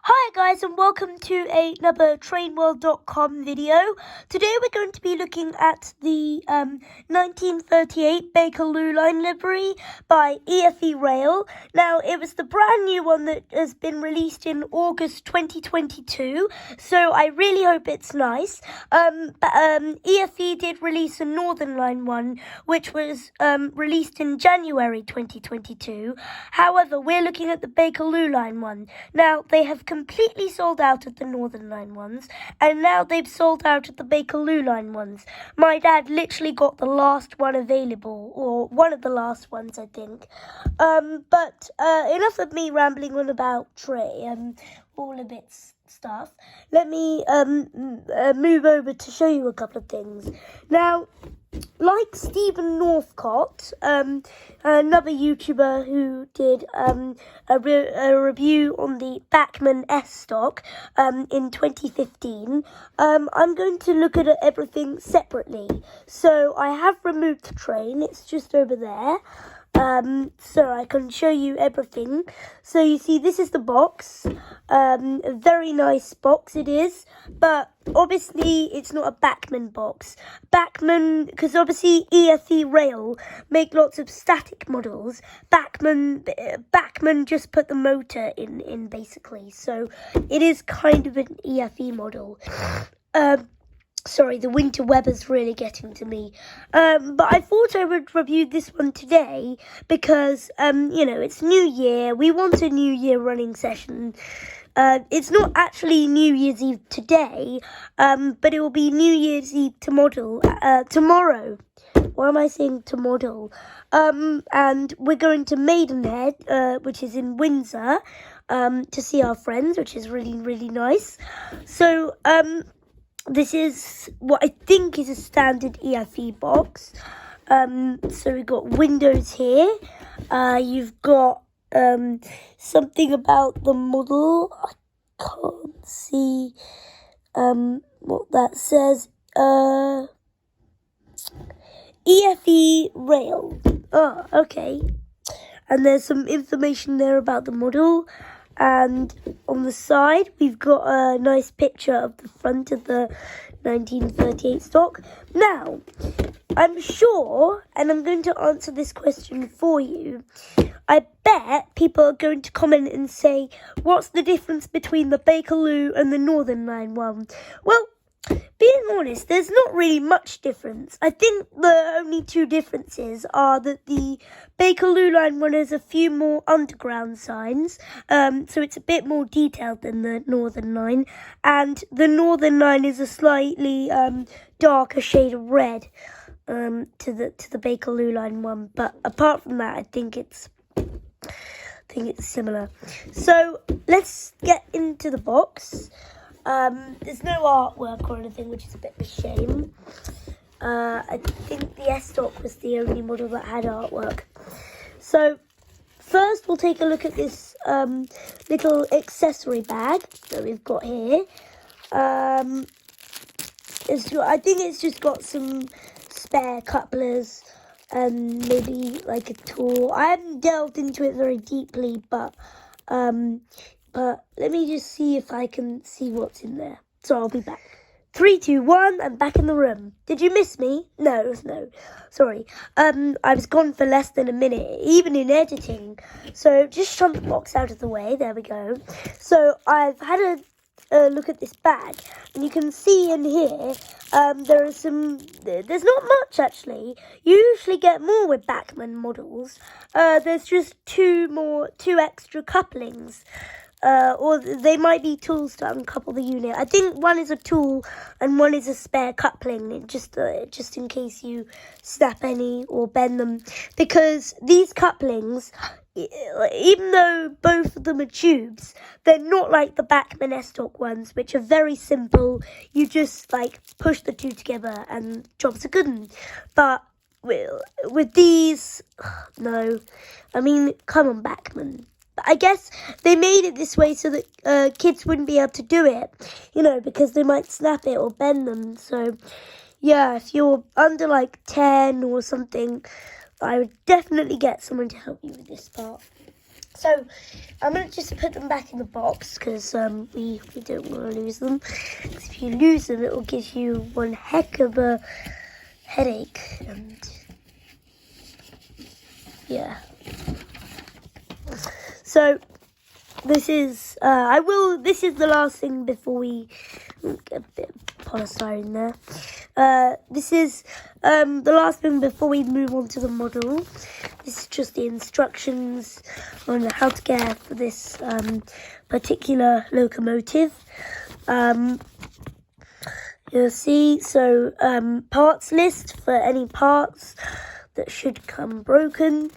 Hi guys, and welcome to another trainworld.com video. Today we're going to be looking at the 1938 Bakerloo line livery by EFE Rail. Now, it was the brand new one that has been released in August 2022, so I really hope it's nice. EFE did release a Northern Line one, which was released in January 2022. However, we're looking at the Bakerloo line one. Now, they have completely sold out of the Northern Line ones, and now they've sold out of the Bakerloo line ones. My dad literally got the last one available, or one of the last ones, I think. But enough of me rambling on about all of its stuff. Let me move over to show you a couple of things. Now, like Stephen Northcott, another YouTuber who did a review on the Bachmann S stock in 2015, I'm going to look at everything separately. So I have removed the train, it's just over there. So I can show you everything. So you see, this is the box. A very nice box it is, but obviously it's not a Bachmann box. Bachmann, because obviously EFE Rail make lots of static models. Bachmann just put the motor in basically. So it is kind of an EFE model. Sorry, the winter weather's really getting to me. But I thought I would review this one today because, it's New Year. We want a New Year running session. It's not actually New Year's Eve today, but it will be New Year's Eve tomorrow. Why am I saying tomorrow? And we're going to Maidenhead, which is in Windsor, to see our friends, which is really, really nice. So, this is what I think is a standard EFE box. So we've got windows here. You've got something about the model. I can't see what that says. EFE Rail. Oh, okay. And there's some information there about the model. And on the side, we've got a nice picture of the front of the 1938 stock. Now, I'm sure, and I'm going to answer this question for you, I bet people are going to comment and say, what's the difference between the Bakerloo and the Northern Line one? Well, being honest, there's not really much difference. I think the only two differences are that the Bakerloo line one has a few more underground signs, so it's a bit more detailed than the Northern Line, and the Northern Line is a slightly darker shade of red to the Bakerloo line one. But apart from that, I think it's similar. So let's get into the box. There's no artwork or anything, which is a bit of a shame. I think the S stock was the only model that had artwork. So first we'll take a look at this little accessory bag that we've got here. I think it's just got some spare couplers and maybe like a tool. I haven't delved into it very deeply, but let me just see if I can see what's in there. So I'll be back. 3, 2, 1, I'm back in the room. Did you miss me? No. Sorry. I was gone for less than a minute, even in editing. So just shove the box out of the way. There we go. So I've had a look at this bag, and you can see in here there's not much actually. You usually get more with Bachmann models. There's just two extra couplings. Or they might be tools to uncouple the unit. I think one is a tool and one is a spare coupling, just in case you snap any or bend them. Because these couplings, even though both of them are tubes, they're not like the Bachmann S stock ones, which are very simple. You just push the two together and job's a good one. But with these, no. I mean, come on, Bachmann. But I guess they made it this way so that kids wouldn't be able to do it, because they might snap it or bend them. So, yeah, if you're under 10 or something, I would definitely get someone to help you with this part. So I'm going to just put them back in the box because we don't want to lose them. 'Cause if you lose them, it will give you one heck of a headache. And yeah. So this is this is the last thing before we get a bit of polystyrene there. This is the last thing before we move on to the model. This is just the instructions on how to care for this particular locomotive. You'll see, so parts list for any parts that should come broken.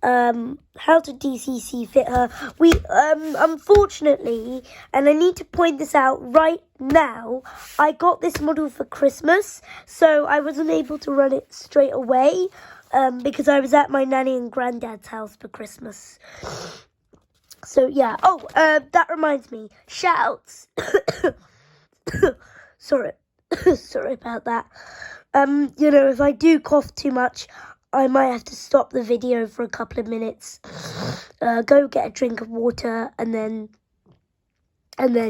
How to DCC fit her. We unfortunately, and I need to point this out right now, I got this model for Christmas, so I wasn't able to run it straight away because I was at my nanny and granddad's house for Christmas. So yeah. Oh, that reminds me. Shouts. Sorry. Sorry about that. You know, if I do cough too much, I might have to stop the video for a couple of minutes, go get a drink of water, and then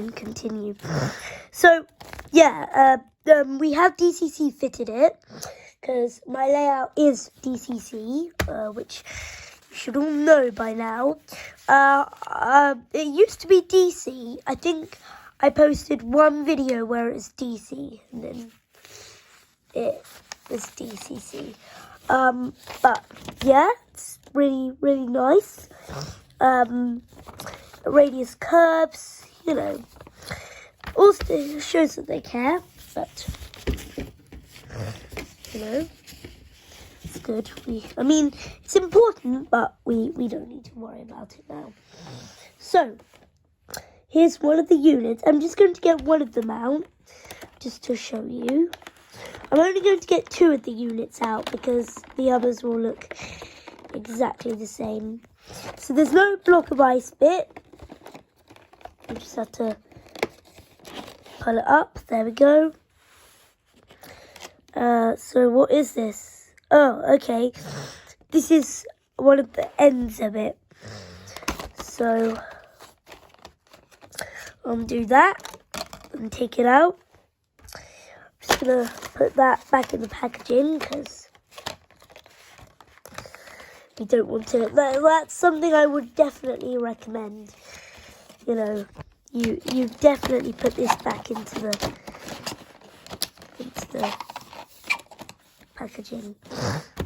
continue. So, yeah, we have DCC fitted it, because my layout is DCC, which you should all know by now. It used to be DC. I think I posted one video where it's DC, and then it was DCC. But yeah, it's really, really nice. Radius curves, you know, also shows that they care, but you know, it's good. I mean, it's important, but we don't need to worry about it now. So, here's one of the units. I'm just going to get one of them out, just to show you. I'm only going to get two of the units out because the others will look exactly the same. So there's no block of ice bit. You just have to pull it up. There we go. So what is this? Oh, okay. This is one of the ends of it. So undo that and take it out. Just gonna put that back in the packaging because we don't want to. That's something I would definitely recommend. You know, you definitely put this back into the packaging.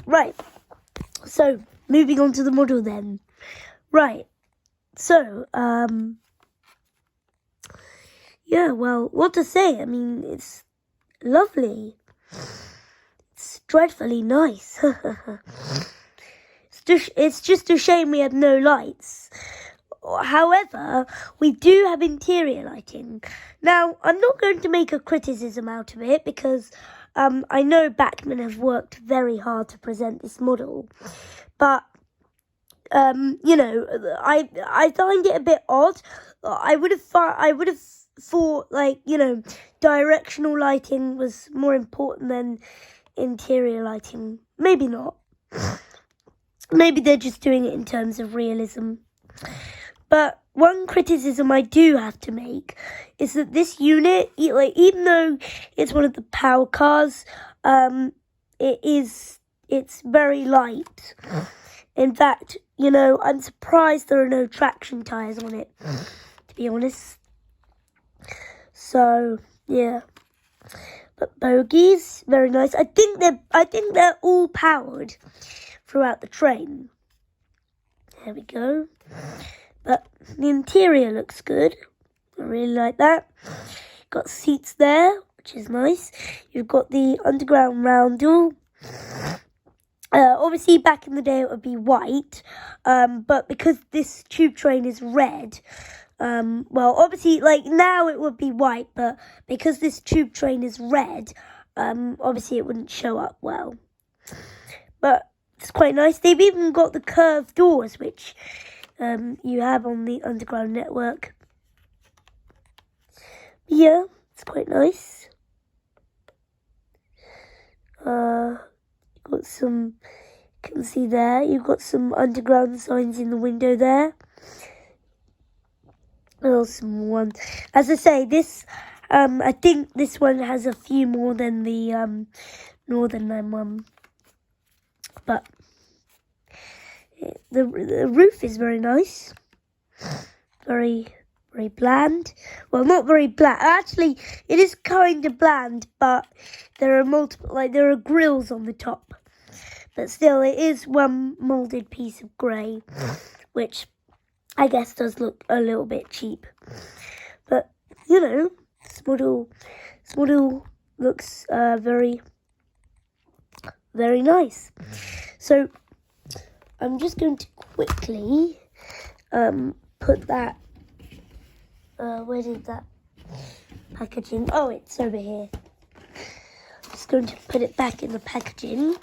Right. So moving on to the model then. Right. So yeah. Well, what to say? I mean, it's lovely. It's dreadfully nice. It's just a shame we have no lights. However, we do have interior lighting. Now, I'm not going to make a criticism out of it because I know Bachmann have worked very hard to present this model. But, you know, I find it a bit odd. I would have thought, like, you know, directional lighting was more important than interior lighting. Maybe not. Maybe they're just doing it in terms of realism. But one criticism I do have to make is that this unit, like, even though it's one of the power cars, it's very light. In fact, you know, I'm surprised there are no traction tyres on it, to be honest. So, yeah. But bogies, very nice. I think they're all powered throughout the train. There we go. But the interior looks good. I really like that. Got seats there, which is nice. You've got the underground roundel. Obviously, back in the day, it would be white. But because this tube train is red, well, obviously, like, now it would be white. But because this tube train is red, obviously, it wouldn't show up well. But it's quite nice. They've even got the curved doors, which you have on the underground network. Yeah, it's quite nice. Got some, you can see there, you've got some underground signs in the window there. A little small one. As I say, this I think this one has a few more than the Northern Line one, but the roof is very nice, very bland. Well, not very bland. Actually, it is kind of bland, but there are there are grills on the top. But still, it is one moulded piece of grey, which I guess does look a little bit cheap. But, you know, this model looks very nice. So, I'm just going to quickly put that, where did that packaging, oh, it's over here. Just going to put it back in the packaging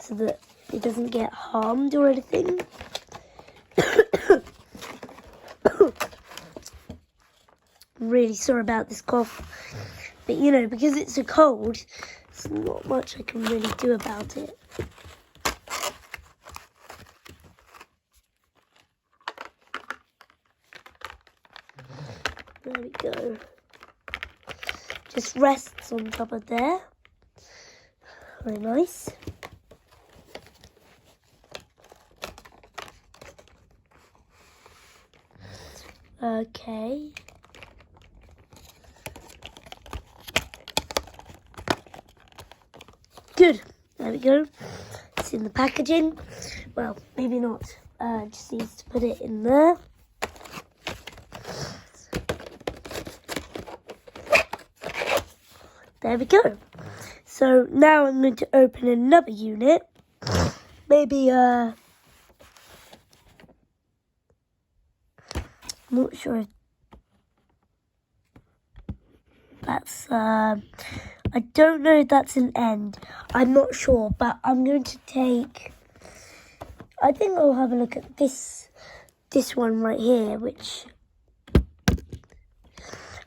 so that it doesn't get harmed or anything. I'm really sorry about this cough, but you know, because it's a cold, there's not much I can really do about it. There we go. Just rests on top of there. Very nice. Okay. Good. There we go. It's in the packaging. Well, maybe not. Just needs to put it in there. There we go. So now I'm going to open another unit. Maybe, I'm not sure if that's, I don't know if that's an end. I'm not sure, but I'm going to take, I think I'll have a look at this one right here, which,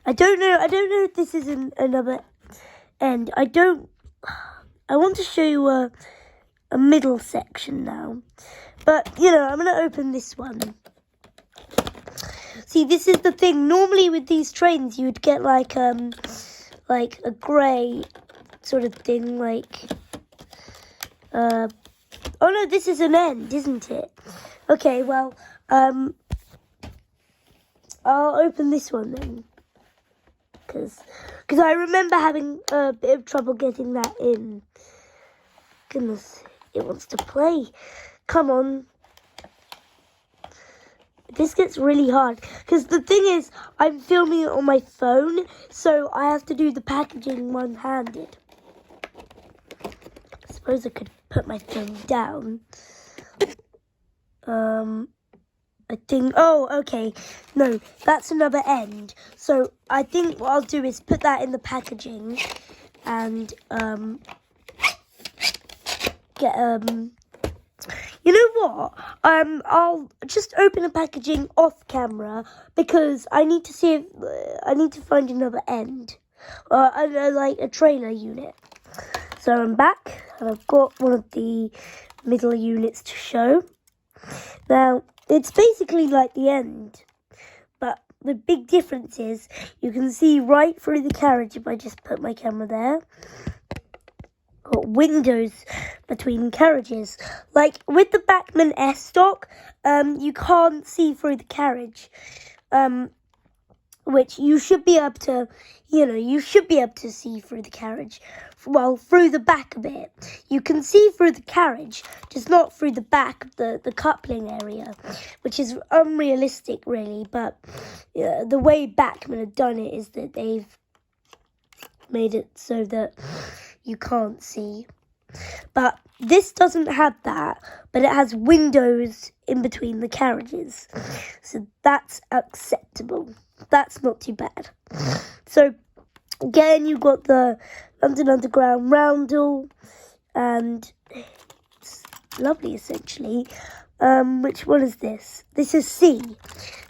I don't know if this is another end. I want to show you a middle section now. But, you know, I'm going to open this one. See, this is the thing. Normally with these trains, you would get like a grey sort of thing, like, oh no, this is an end, isn't it? Okay, well, I'll open this one then. Because I remember having a bit of trouble getting that in. Goodness, it wants to play. Come on. This gets really hard. Because the thing is, I'm filming it on my phone, so I have to do the packaging one-handed. I suppose I could put my phone down. I think, oh, okay, no, that's another end. So I think what I'll do is put that in the packaging and get, you know what, I'll just open the packaging off camera because I need to see if, I need to find another end, like a trailer unit. So I'm back and I've got one of the middle units to show. Now, it's basically like the end, but the big difference is you can see right through the carriage if I just put my camera there. Got windows between carriages. Like with the Bachmann S stock, you can't see through the carriage, which you should be able to, you should be able to see through the carriage. Well, through the back a bit. You can see through the carriage, just not through the back, the coupling area, which is unrealistic, really. But the way Bachmann have done it is that they've made it so that you can't see. But this doesn't have that, but it has windows in between the carriages. So that's acceptable. That's not too bad. So, again, you've got the London Underground roundel, and it's lovely, essentially. Which one is this? This is C.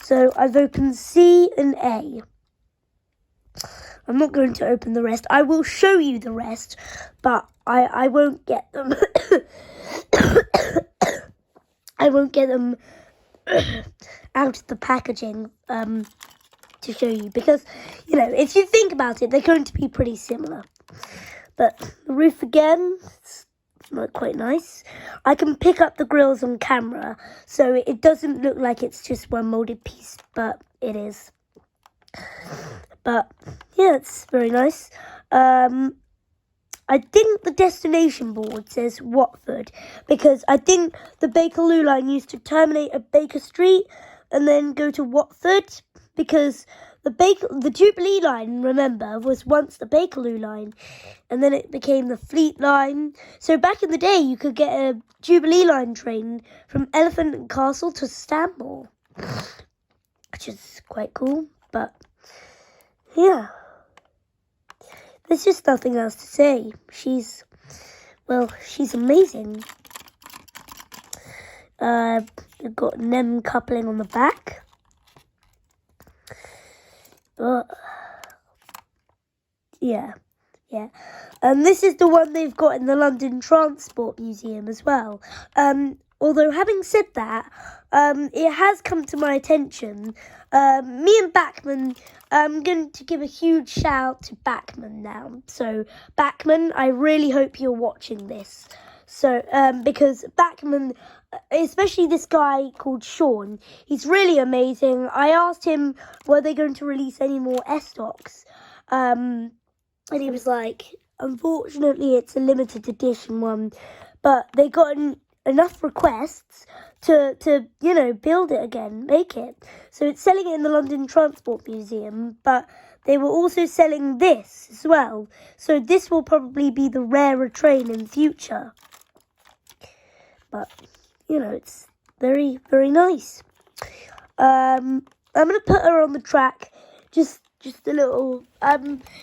So I've opened C and A. I'm not going to open the rest. I will show you the rest, but I won't get them. I won't get them out of the packaging to show you, because, you know, if you think about it, they're going to be pretty similar. But the roof again, it's not quite nice. I can pick up the grills on camera, so it doesn't look like it's just one molded piece, but it is. But yeah, it's very nice. I think the destination board says Watford, because I think the Bakerloo line used to terminate at Baker Street and then go to Watford, because the Jubilee line, remember, was once the Bakerloo line, and then it became the Fleet line. So back in the day, you could get a Jubilee line train from Elephant and Castle to Stanmore, which is quite cool. But yeah, there's just nothing else to say. She's amazing. We've got NEM coupling on the back. Yeah. And this is the one they've got in the London Transport Museum as well. Although, having said that, it has come to my attention. Me and Bachmann, I'm going to give a huge shout out to Bachmann now. So, Bachmann, I really hope you're watching this. So, because Bachmann, especially this guy called Sean, he's really amazing. I asked him, were they going to release any more S-Stocks? And he was like, unfortunately, it's a limited edition one, but they got enough requests to you know, build it again, make it. So it's selling it in the London Transport Museum, but they were also selling this as well. So this will probably be the rarer train in the future. But, you know, it's very, very nice. I'm going to put her on the track, just a little.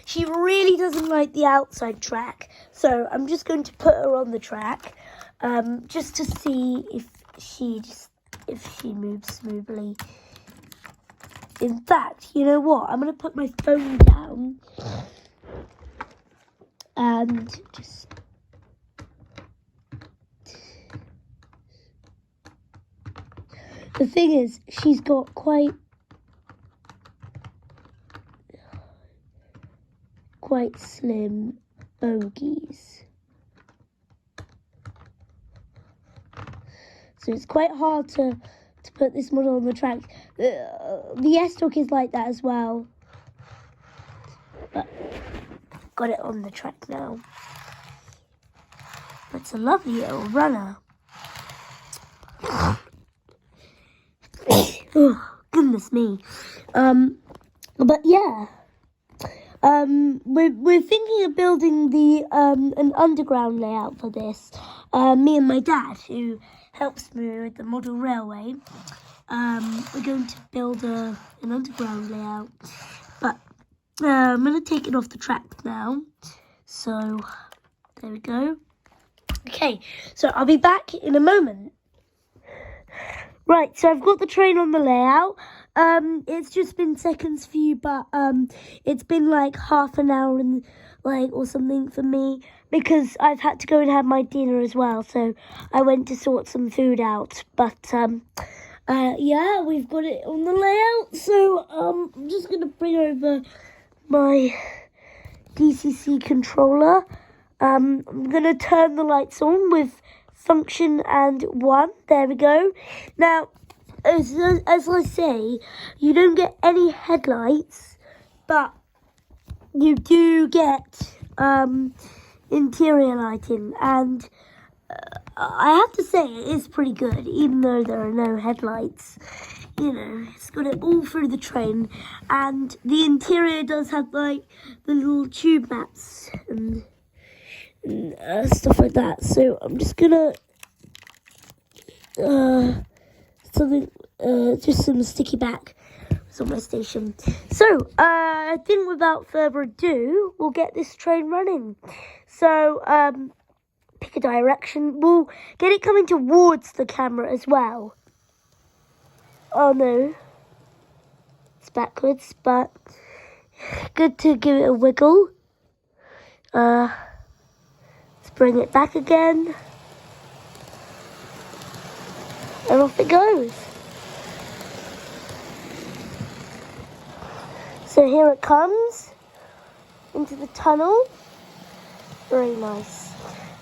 She really doesn't like the outside track, so I'm just going to put her on the track, just to see if she moves smoothly. In fact, you know what? I'm going to put my phone down and just. The thing is, she's got quite slim bogies. So it's quite hard to put this model on the track. The S-Stock is like that as well. But got it on the track now. It's a lovely little runner. Oh, goodness me. But yeah. We're thinking of building an underground layout for this. Me and my dad, who helps me with the model railway, we're going to build an underground layout. But I'm going to take it off the track now. So there we go. Okay, so I'll be back in a moment. Right, so I've got the train on the layout. It's just been seconds for you, but it's been like half an hour and or something for me, because I've had to go and have my dinner as well. So I went to sort some food out. But yeah, we've got it on the layout. So I'm just gonna bring over my DCC controller. I'm gonna turn the lights on with function and 1. There we go. Now, as I say, you don't get any headlights, but you do get interior lighting, and I have to say it is pretty good, even though there are no headlights. You know, it's got it all through the train, and the interior does have like the little tube maps and stuff like that. So I'm just gonna just some sticky back on my station. So I think without further ado, we'll get this train running. So pick a direction. We'll get it coming towards the camera as well. Oh no, it's backwards, but good to give it a wiggle. Let's bring it back again. And off it goes. So here it comes into the tunnel. Very nice.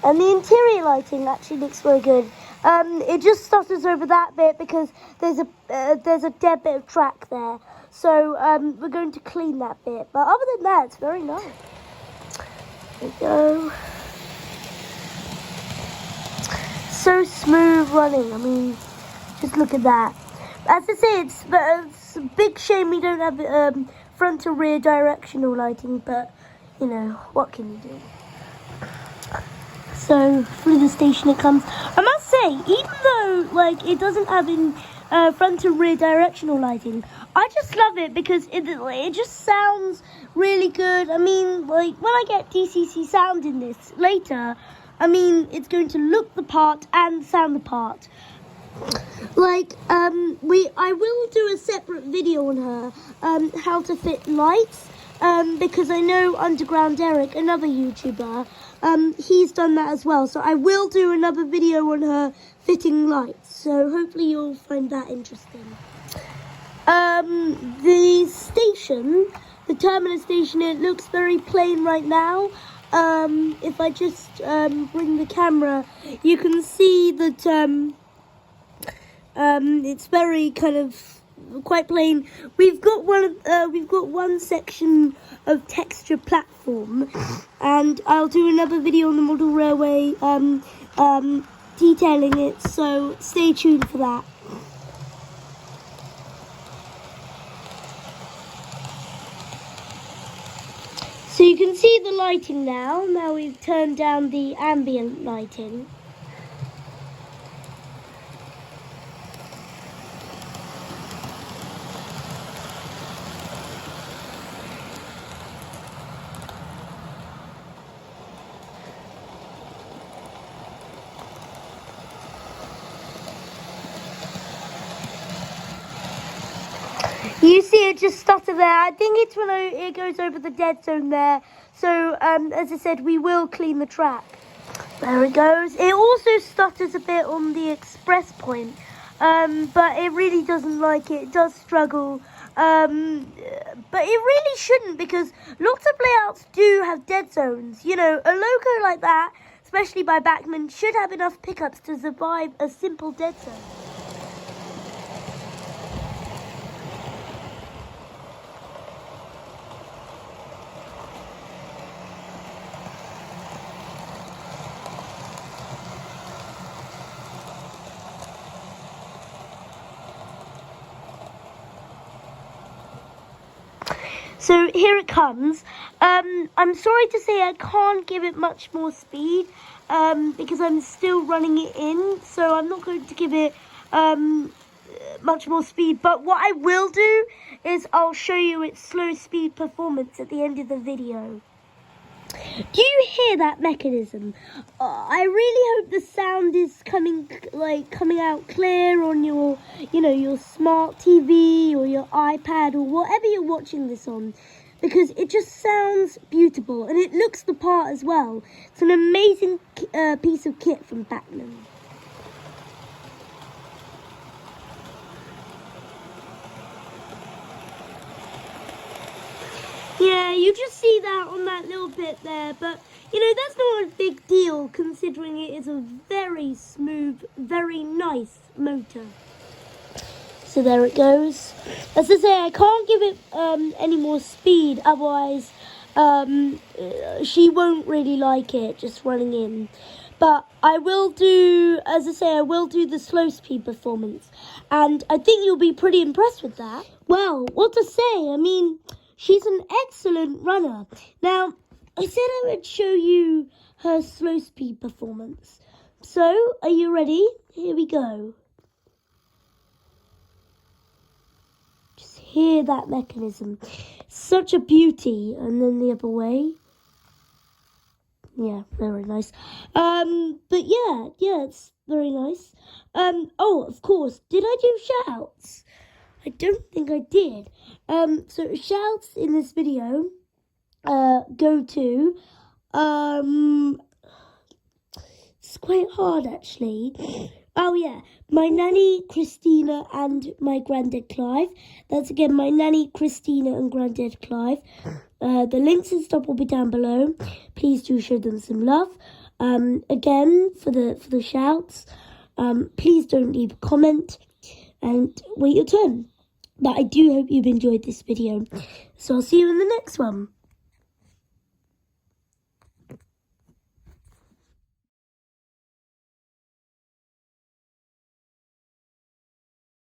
And the interior lighting actually looks very good. It just stutters over that bit because there's a dead bit of track there. So we're going to clean that bit. But other than that, it's very nice. There we go. So smooth running. I mean, just look at that. As I say, it's a big shame we don't have front and rear directional lighting, but you know, what can you do? So through the station it comes. I must say, even though like it doesn't have in front and rear directional lighting, I just love it because it just sounds really good. I mean, like when I get DCC sound in this later, I mean it's going to look the part and sound the part. Like I will do a separate video on her how to fit lights because I know Underground Eric, another YouTuber, he's done that as well. So I will do another video on her fitting lights. So hopefully you'll find that interesting. The station, the terminus station, it looks very plain right now. If I just bring the camera, you can see that it's very kind of quite plain. We've got one section of texture platform, and I'll do another video on the model railway detailing it, so stay tuned for that. So you can see the lighting now. Now we've turned down the ambient lighting. You see it just stutter there. I think it's when it goes over the dead zone there. So, as I said, we will clean the track. There it goes. It also stutters a bit on the express point, but it really doesn't like it. It does struggle, but it really shouldn't because lots of layouts do have dead zones. You know, a loco like that, especially by Bachmann, should have enough pickups to survive a simple dead zone. So here it comes. I'm sorry to say I can't give it much more speed because I'm still running it in. So I'm not going to give it much more speed. But what I will do is I'll show you its slow speed performance at the end of the video. Do you hear that mechanism? I really hope the sound is coming out clear on your, your smart TV or your iPad or whatever you're watching this on, because it just sounds beautiful and it looks the part as well. It's an amazing piece of kit from Bachmann. Yeah, you just see that on that little bit there, but, that's not a big deal considering it is a very smooth, very nice motor. So there it goes. As I say, I can't give it any more speed, otherwise she won't really like it just running in. But I will do, as I say, I will do the slow speed performance, and I think you'll be pretty impressed with that. Well, what to say, I mean, she's an excellent runner. Now, I said I would show you her slow speed performance. So, are you ready? Here we go. Just hear that mechanism. Such a beauty. And then the other way. Yeah, very nice. But yeah, it's very nice. Oh, of course, did I do shouts? I don't think I did. So shouts in this video go to it's quite hard actually. Oh yeah, my nanny Christina and my granddad Clive. That's again my nanny Christina and granddad Clive. The links and stuff will be down below. Please do show them some love. Again for the shouts. Please don't leave a comment and wait your turn. But I do hope you've enjoyed this video. So I'll see you in the next one.